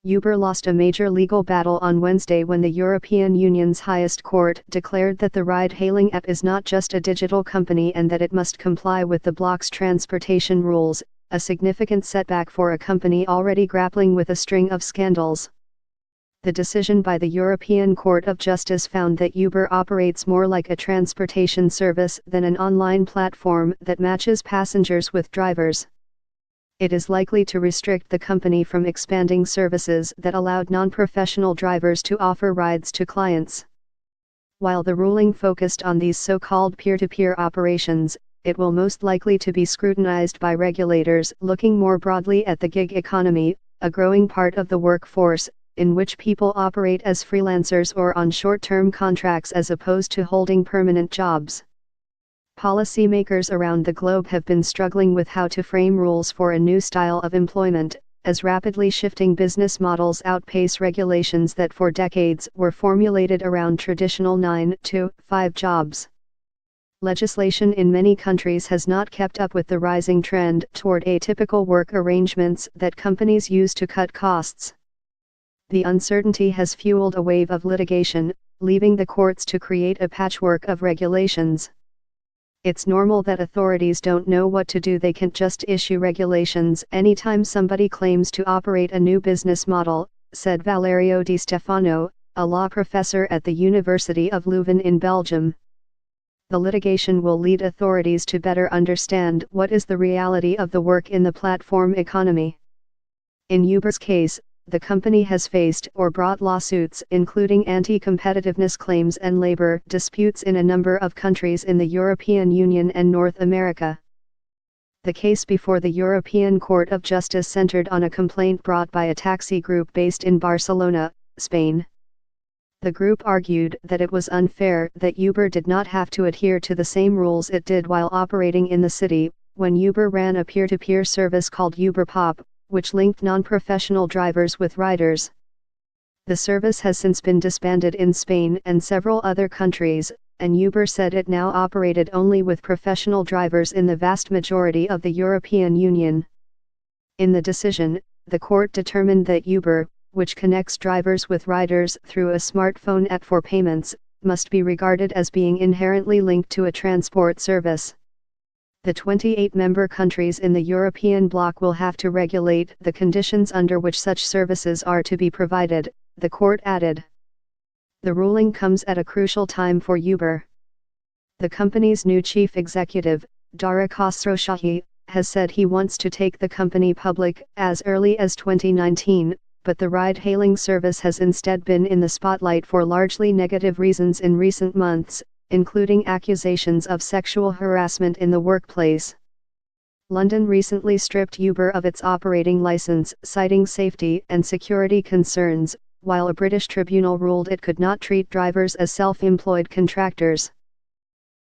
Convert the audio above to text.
Uber lost a major legal battle on Wednesday when the European Union's highest court declared that the ride-hailing app is not just a digital company and that it must comply with the bloc's transportation rules, a significant setback for a company already grappling with a string of scandals. The decision by the European Court of Justice found that Uber operates more like a transportation service than an online platform that matches passengers with drivers. It is likely to restrict the company from expanding services that allowed non-professional drivers to offer rides to clients. While the ruling focused on these so-called peer-to-peer operations, it will most likely to be scrutinized by regulators looking more broadly at the gig economy, a growing part of the workforce, in which people operate as freelancers or on short-term contracts as opposed to holding permanent jobs. Policymakers around the globe have been struggling with how to frame rules for a new style of employment, as rapidly shifting business models outpace regulations that for decades were formulated around traditional 9-to-5 jobs. Legislation in many countries has not kept up with the rising trend toward atypical work arrangements that companies use to cut costs. The uncertainty has fueled a wave of litigation, leaving the courts to create a patchwork of regulations. It's normal that authorities don't know what to do. They can't just issue regulations anytime somebody claims to operate a new business model, said Valerio Di Stefano, a law professor at the University of Leuven in Belgium. The litigation will lead authorities to better understand what is the reality of the work in the platform economy. In Uber's case, the company has faced or brought lawsuits including anti-competitiveness claims and labor disputes in a number of countries in the European Union and North America. The case before the European Court of Justice centered on a complaint brought by a taxi group based in Barcelona, Spain. The group argued that it was unfair that Uber did not have to adhere to the same rules it did while operating in the city, when Uber ran a peer-to-peer service called Uber Pop, which linked non-professional drivers with riders. The service has since been disbanded in Spain and several other countries, and Uber said it now operated only with professional drivers in the vast majority of the European Union. In the decision, the court determined that Uber, which connects drivers with riders through a smartphone app for payments, must be regarded as being inherently linked to a transport service. The 28 member countries in the European bloc will have to regulate the conditions under which such services are to be provided, the court added. The ruling comes at a crucial time for Uber. The company's new chief executive, Dara Khosrowshahi, has said he wants to take the company public as early as 2019, but the ride-hailing service has instead been in the spotlight for largely negative reasons in recent months, including accusations of sexual harassment in the workplace. London recently stripped Uber of its operating license, citing safety and security concerns, while a British tribunal ruled it could not treat drivers as self-employed contractors.